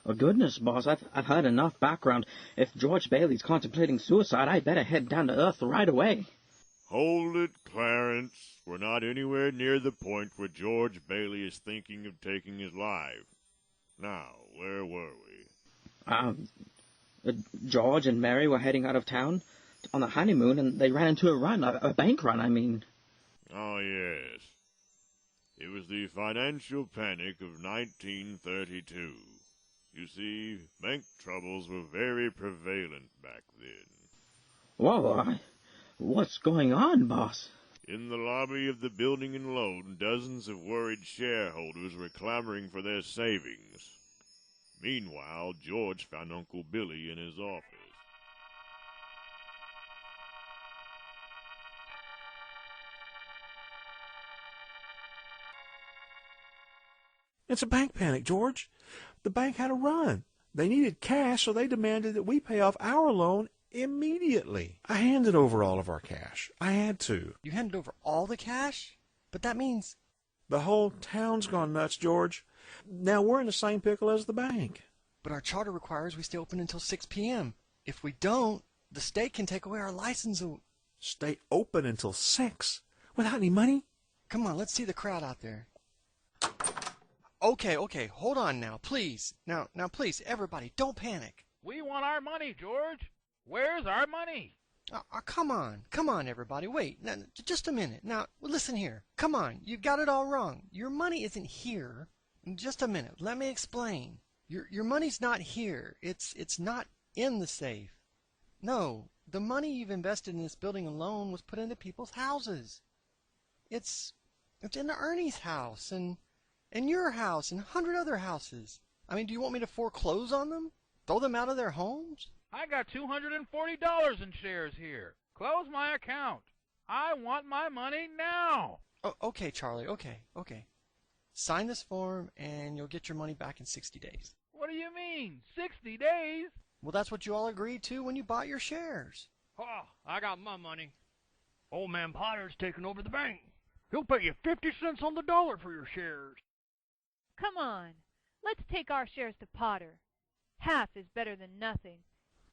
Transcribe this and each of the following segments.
Oh, goodness, boss, I've heard enough background. If George Bailey's contemplating suicide, I'd better head down to Earth right away. Hold it, Clarence. We're not anywhere near the point where George Bailey is thinking of taking his life. Now, where were we? George and Mary were heading out of town on a honeymoon, and they ran into a bank run, I mean. Oh, yes. It was the financial panic of 1932. You see, bank troubles were very prevalent back then. Whoa, what's going on, boss? In the lobby of the building and loan, dozens of worried shareholders were clamoring for their savings. Meanwhile, George found Uncle Billy in his office. It's a bank panic, George. The bank had a run. They needed cash, so they demanded that we pay off our loan immediately. I handed over all of our cash. I had to. You handed over all the cash? But that means... The whole town's gone nuts, George. Now we're in the same pickle as the bank. But our charter requires we stay open until 6 p.m. If we don't, the state can take away our license. Stay open until 6? Without any money? Come on, let's see the crowd out there. Okay, hold on now, please. Now, please, everybody, don't panic. We want our money, George. Where's our money? Come on, everybody. Wait, now, just a minute. Now, listen here. Come on, you've got it all wrong. Your money isn't here. Just a minute, let me explain. Your money's not here. It's not in the safe. No, the money you've invested in this building alone was put into people's houses. It's in Ernie's house and your house and 100 other houses. I mean, do you want me to foreclose on them? Throw them out of their homes? I got $240 in shares here. Close my account. I want my money now. Oh, okay, Charlie, okay. Sign this form and you'll get your money back in 60 days. What do you mean, 60 days? Well, that's what you all agreed to when you bought your shares. Oh, I got my money. Old man Potter's taking over the bank. He'll pay you 50 cents on the dollar for your shares. Come on, let's take our shares to Potter. Half is better than nothing.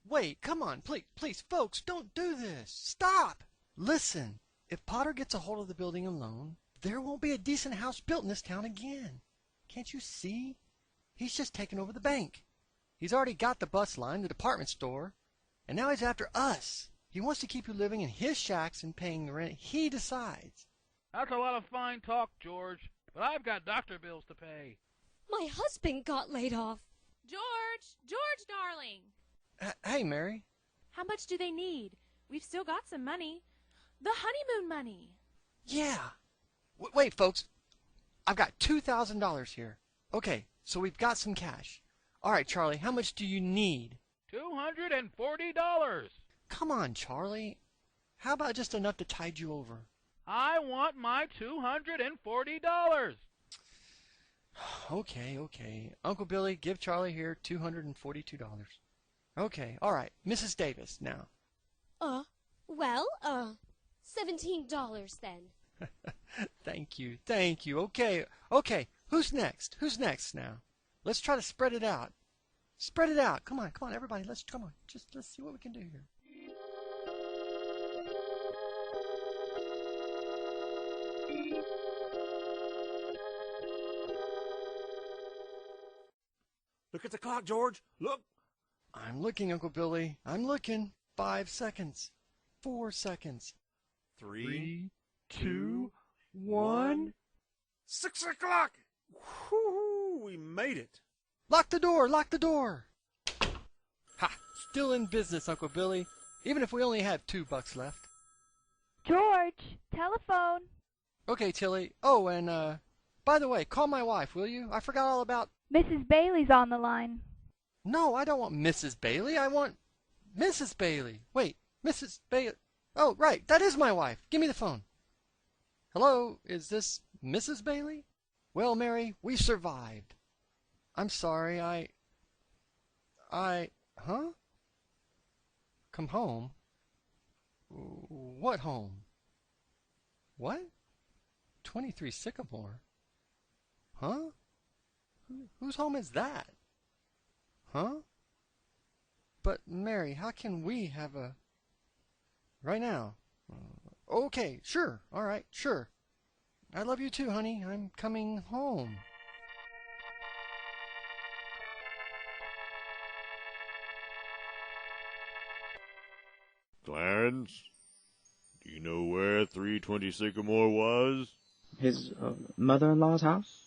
Wait, come on, please, folks, don't do this. Stop! Listen, if Potter gets a hold of the building alone, there won't be a decent house built in this town again. Can't you see? He's just taken over the bank. He's already got the bus line, the department store, and now he's after us. He wants to keep you living in his shacks and paying the rent he decides. That's a lot of fine talk, George, but I've got doctor bills to pay. My husband got laid off. George, darling. Hey, Mary. How much do they need? We've still got some money. The honeymoon money. Yeah. Wait, folks. I've got $2,000 here. Okay, so we've got some cash. All right, Charlie, how much do you need? $240. Come on, Charlie. How about just enough to tide you over? I want my $240. Okay. Uncle Billy, give Charlie here $242. Okay, all right. Mrs. Davis, now. $17 then. Thank you. Okay. Who's next now? Let's try to spread it out. Come on, everybody. Let's see what we can do here. Look at the clock, George. Look. I'm looking, Uncle Billy. I'm looking. 5 seconds. 4 seconds. 3, 2, 1. 6 o'clock. Whoo-hoo, we made it. Lock the door. Ha! Still in business, Uncle Billy. Even if we only have $2 left. George, telephone. Okay, Tilly. Oh, and, by the way, call my wife, will you? I forgot all about... Mrs. Bailey's on the line. No, I don't want Mrs. Bailey. I want Mrs. Bailey. Wait, Mrs. Bailey. Oh, right. That is my wife. Give me the phone. Hello, is this Mrs. Bailey? Well, Mary, we survived. I'm sorry, huh? Come home? What home? What? 23 Sycamore? Huh? Whose home is that? Huh? But, Mary, how can we have a... Right now? Okay, sure. All right, sure. I love you too, honey. I'm coming home. Clarence, do you know where 320 Sycamore was? His mother-in-law's house?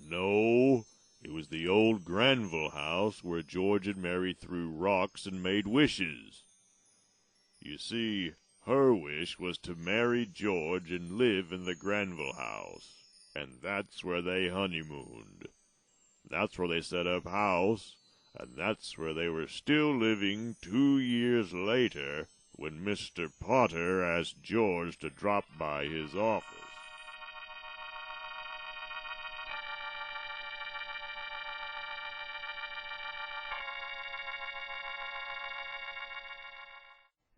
No, it was the old Granville house where George and Mary threw rocks and made wishes. You see, her wish was to marry George and live in the Granville house, and that's where they honeymooned. That's where they set up house, and that's where they were still living 2 years later when Mr. Potter asked George to drop by his office.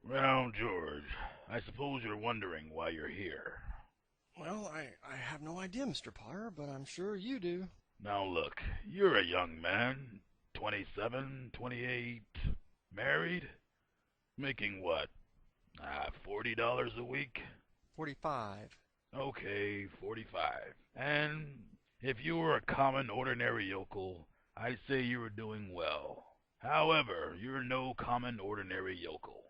Well, George, I suppose you're wondering why you're here. Well, I have no idea, Mr. Potter, but I'm sure you do. Now look, you're a young man, 27, 28, married, making what? $40 a week? 45. Okay, 45. And if you were a common, ordinary yokel, I'd say you were doing well. However, you're no common, ordinary yokel.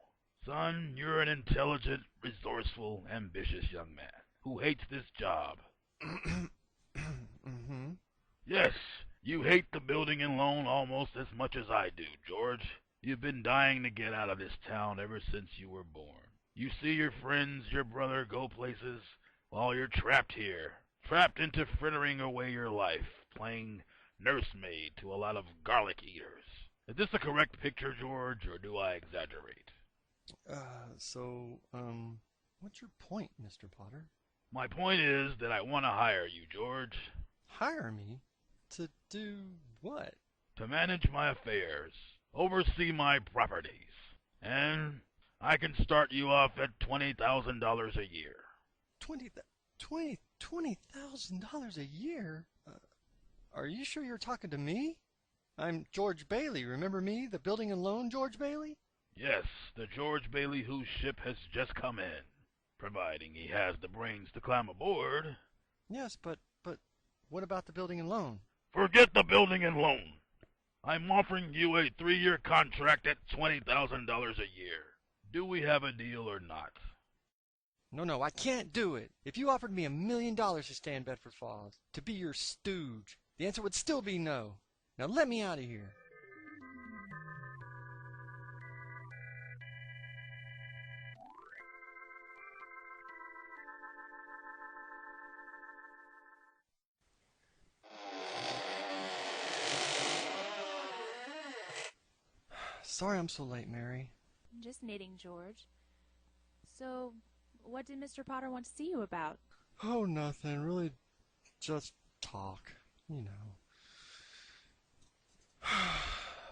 Son, you're an intelligent, resourceful, ambitious young man who hates this job. Mm-hmm. Yes, you hate the building and loan almost as much as I do, George. You've been dying to get out of this town ever since you were born. You see your friends, your brother, go places, while you're trapped here, trapped into frittering away your life, playing nursemaid to a lot of garlic eaters. Is this a correct picture, George, or do I exaggerate? What's your point, Mr. Potter? My point is that I want to hire you, George. Hire me? To do what? To manage my affairs, oversee my properties, and I can start you off at $20,000 a year. $20,000 a year? Are you sure you're talking to me? I'm George Bailey. Remember me, the building and loan George Bailey? Yes, the George Bailey whose ship has just come in, providing he has the brains to climb aboard. Yes, but what about the building and loan? Forget the building and loan. I'm offering you a 3-year contract at $20,000 a year. Do we have a deal or not? No, I can't do it. If you offered me $1 million to stay in Bedford Falls, to be your stooge, the answer would still be no. Now let me out of here. Sorry I'm so late, Mary. Just knitting, George. So, what did Mr. Potter want to see you about? Oh, nothing. Really, just talk. You know.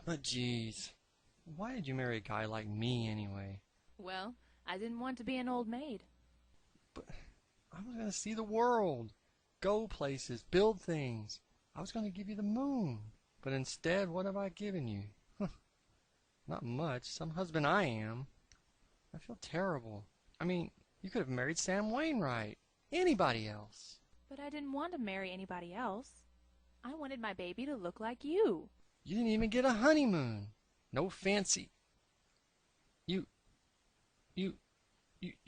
But geez, why did you marry a guy like me anyway? Well, I didn't want to be an old maid. But I was going to see the world, go places, build things. I was going to give you the moon. But instead, what have I given you? Not much. Some husband I am. I feel terrible. I mean, you could have married Sam Wainwright. Anybody else. But I didn't want to marry anybody else. I wanted my baby to look like you. You didn't even get a honeymoon. No fancy. You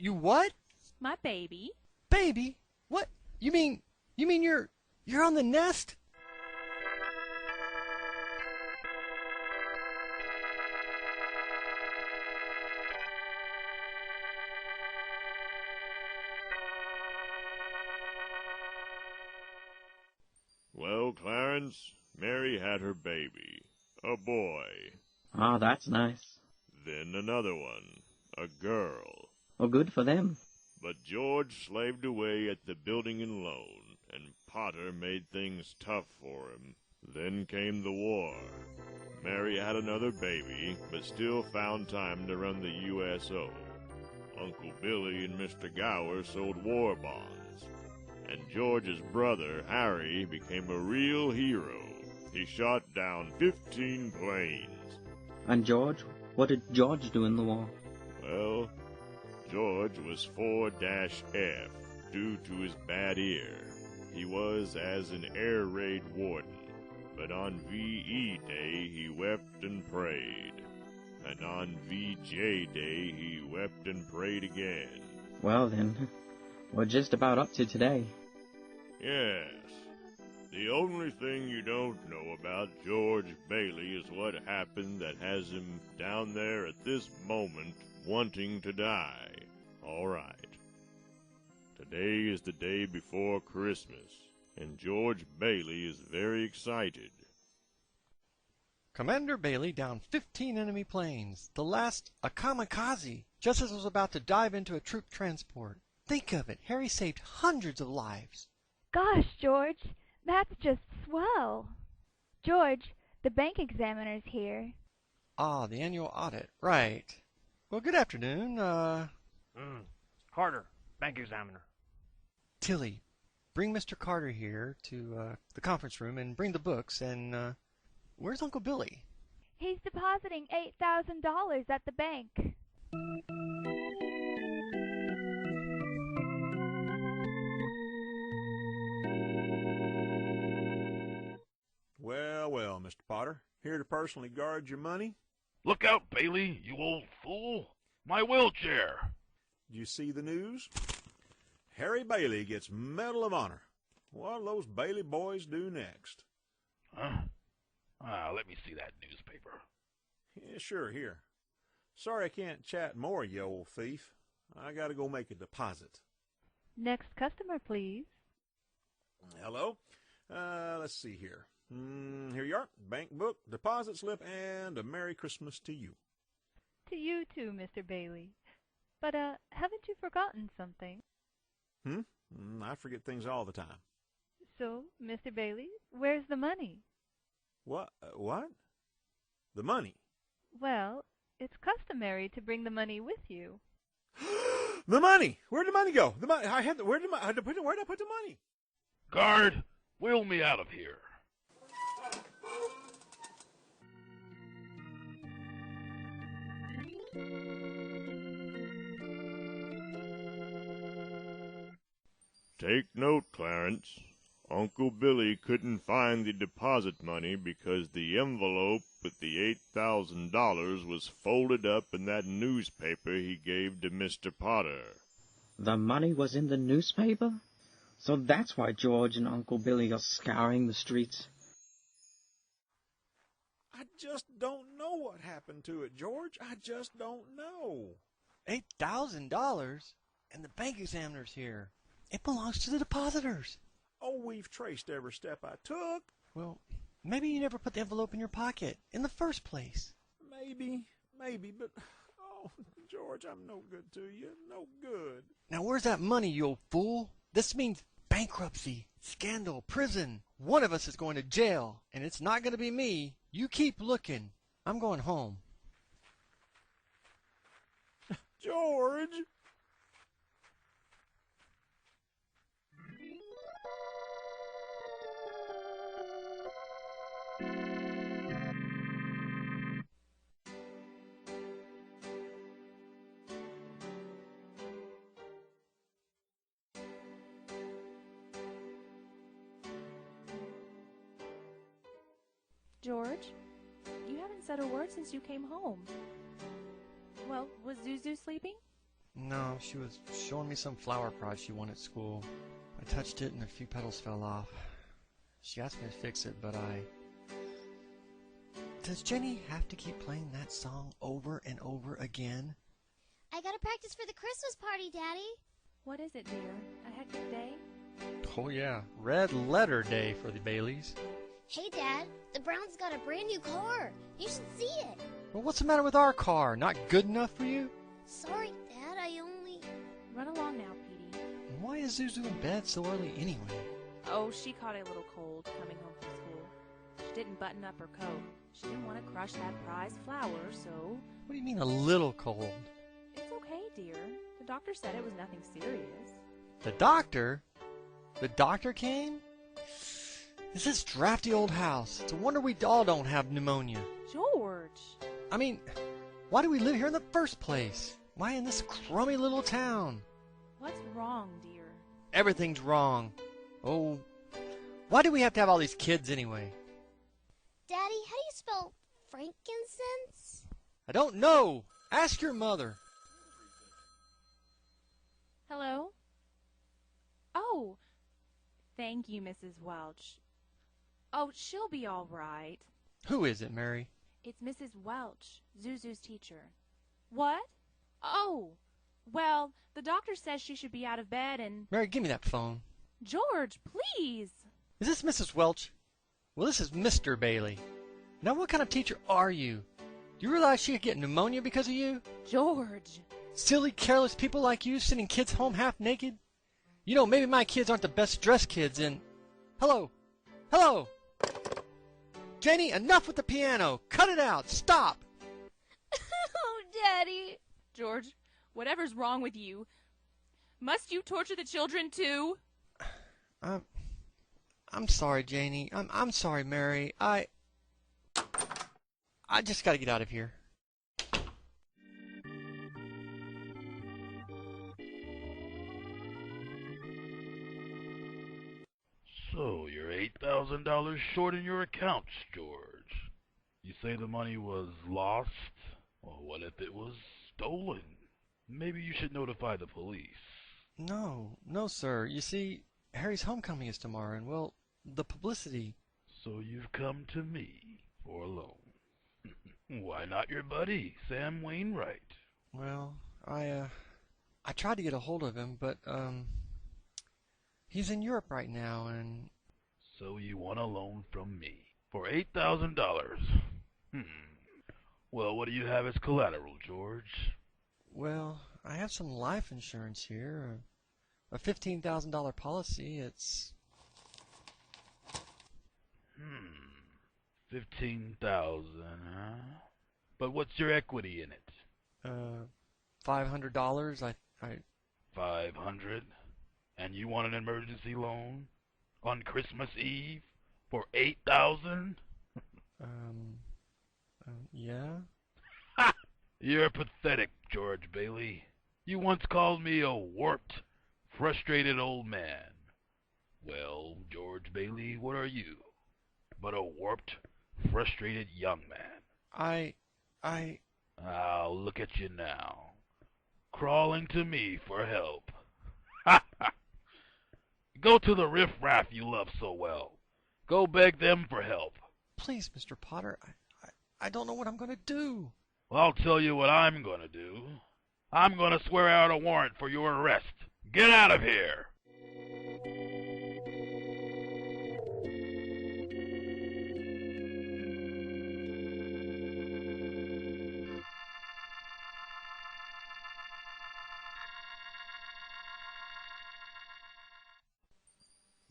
what? My baby. Baby? What? You mean you're on the nest? Well, Clarence, Mary had her baby, a boy. Ah, that's nice. Then another one, a girl. Well, good for them. But George slaved away at the building and loan, and Potter made things tough for him. Then came the war. Mary had another baby, but still found time to run the USO. Uncle Billy and Mr. Gower sold war bonds. And George's brother, Harry, became a real hero. He shot down 15 planes. And George? What did George do in the war? Well, George was 4-F due to his bad ear. He was as an air raid warden, but on VE Day he wept and prayed, and on VJ Day he wept and prayed again. Well then, we're just about up to today. Yes. The only thing you don't know about George Bailey is what happened that has him down there at this moment wanting to die. All right. Today is the day before Christmas, and George Bailey is very excited. Commander Bailey downed 15 enemy planes, the last a kamikaze, just as it was about to dive into a troop transport. Think of it, Harry saved hundreds of lives. Gosh, George, that's just swell. George, the bank examiner's here. Ah, the annual audit, right. Well, good afternoon, Carter, bank examiner. Tilly, bring Mr. Carter here to the conference room and bring the books, and where's Uncle Billy? He's depositing $8,000 at the bank. Well, well, Mr. Potter, here to personally guard your money. Look out, Bailey, you old fool. My wheelchair. Did you see the news? Harry Bailey gets Medal of Honor. What'll those Bailey boys do next? Huh? Let me see that newspaper. Yeah, sure, here. Sorry I can't chat more, you old thief. I gotta go make a deposit. Next customer, please. Hello? Let's see here. Here you are. Bank book, deposit slip, and a Merry Christmas to you. To you too, Mr. Bailey. But, haven't you forgotten something? I forget things all the time. So, Mr. Bailey, where's the money? What? What? The money? Well, it's customary to bring the money with you. The money! Where'd the money go? The money. Where'd I put the money? Guard, wheel me out of here. Take note, Clarence. Uncle Billy couldn't find the deposit money because the envelope with the $8,000 was folded up in that newspaper he gave to Mr. Potter. The money was in the newspaper? So that's why George and Uncle Billy are scouring the streets. I just don't know what happened to it, George. I just don't know. $8,000? And the bank examiner's here. It belongs to the depositors. Oh, we've traced every step I took. Well, maybe you never put the envelope in your pocket in the first place. Maybe, but, oh, George, I'm no good to you. No good. Now, where's that money, you old fool? This means bankruptcy, scandal, prison. One of us is going to jail, and it's not going to be me. You keep looking. I'm going home. George! George, you haven't said a word since you came home. Well, was Zuzu sleeping? No, she was showing me some flower prize she won at school. I touched it and a few petals fell off. She asked me to fix it, but Does Jenny have to keep playing that song over and over again? I gotta practice for the Christmas party, Daddy. What is it, dear? A hectic day? Oh yeah, red letter day for the Baileys. Hey, Dad, the Browns got a brand new car. You should see it. Well, what's the matter with our car? Not good enough for you? Sorry, Dad, I only... Run along now, Petey. And why is Zuzu in bed so early anyway? Oh, she caught a little cold coming home from school. She didn't button up her coat. She didn't want to crush that prize flower, so... What do you mean a little cold? It's okay, dear. The doctor said it was nothing serious. The doctor? The doctor came? It's this drafty old house. It's a wonder we all don't have pneumonia. George! I mean, why do we live here in the first place? Why in this crummy little town? What's wrong, dear? Everything's wrong. Oh, why do we have to have all these kids anyway? Daddy, how do you spell frankincense? I don't know. Ask your mother. Hello? Oh, thank you, Mrs. Welch. Oh, she'll be all right. Who is it, Mary? It's Mrs. Welch, Zuzu's teacher. What? Oh, well, the doctor says she should be out of bed and... Mary, give me that phone. George, please! Is this Mrs. Welch? Well, this is Mr. Bailey. Now, what kind of teacher are you? Do you realize she could get pneumonia because of you? George! Silly, careless people like you sending kids home half naked? You know, maybe my kids aren't the best dressed kids and... Hello! Hello! Janie, enough with the piano! Cut it out! Stop! Oh, Daddy! George, whatever's wrong with you, must you torture the children too? I'm sorry, Janie. I'm sorry, Mary. I just gotta get out of here. So, you're $8,000 short in your accounts, George. You say the money was lost? Well, what if it was stolen? Maybe you should notify the police. No, sir. You see, Harry's homecoming is tomorrow, and, well, the publicity... So you've come to me for a loan. Why not your buddy, Sam Wainwright? Well, I tried to get a hold of him, but, he's in Europe right now, and... So you want a loan from me for $8,000? Well, what do you have as collateral, George? Well, I have some life insurance here. A $15,000 policy. It's... 15,000, huh? But what's your equity in it? $500. I 500? And you want an emergency loan on Christmas Eve for 8,000? Yeah? Ha! You're pathetic, George Bailey. You once called me a warped, frustrated old man. Well, George Bailey, what are you? But a warped, frustrated young man. I... Look at you now. Crawling to me for help. Ha ha! Go to the riffraff you love so well. Go beg them for help. Please, Mr. Potter, I don't know what I'm going to do. Well, I'll tell you what I'm going to do. I'm going to swear out a warrant for your arrest. Get out of here!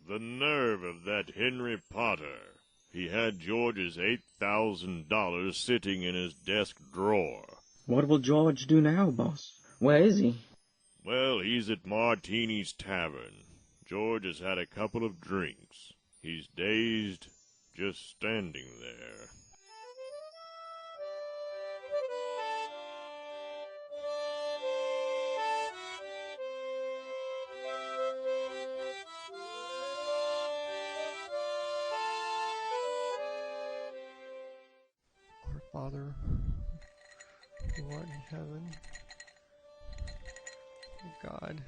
The nerve of that Henry Potter. He had George's $8,000 sitting in his desk drawer. What will George do now, boss? Where is he? Well, he's at Martini's Tavern. George has had a couple of drinks. He's dazed, just standing there. Our Father, who art in heaven, oh God,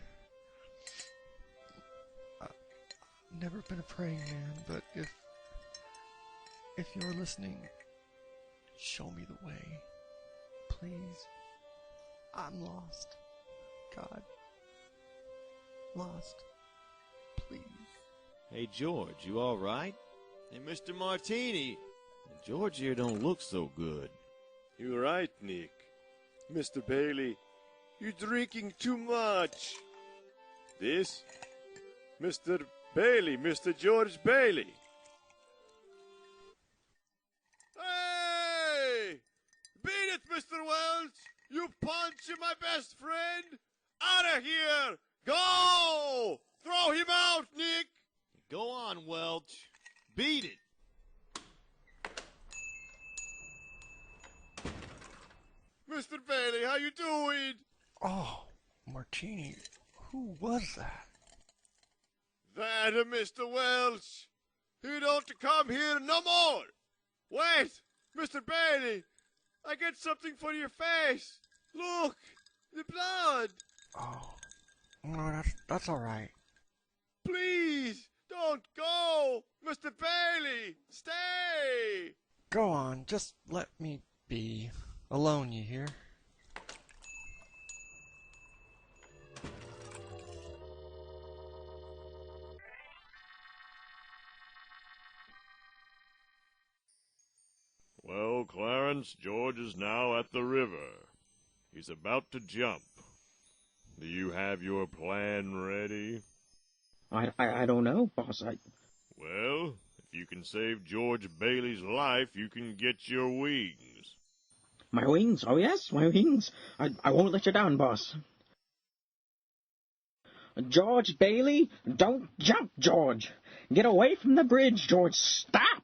I've never been a praying man, but if you're listening, show me the way, please. I'm lost, God, lost, please. Hey, George, you all right? Hey, Mr. Martini. George here don't look so good. You're right, Nick. Mr. Bailey, you're drinking too much. This? Mr. Bailey, Mr. George Bailey. Hey! Beat it, Mr. Welch! You punch my best friend! Out of here! Go! Throw him out, Nick! Go on, Welch. Beat it. Mr. Bailey, how you doing? Oh, Martini, who was that? That Mr. Welch. He don't to come here no more. Wait, Mr. Bailey, I get something for your face. Look, the blood. Oh, no, that's all right. Please, don't go. Mr. Bailey, stay. Go on, just let me be. Alone, you hear? Well, Clarence, George is now at the river. He's about to jump. Do you have your plan ready? I don't know, boss. Well, if you can save George Bailey's life, you can get your wings. My wings? Oh, yes, my wings. I won't let you down, boss. George Bailey, don't jump, George. Get away from the bridge, George. Stop!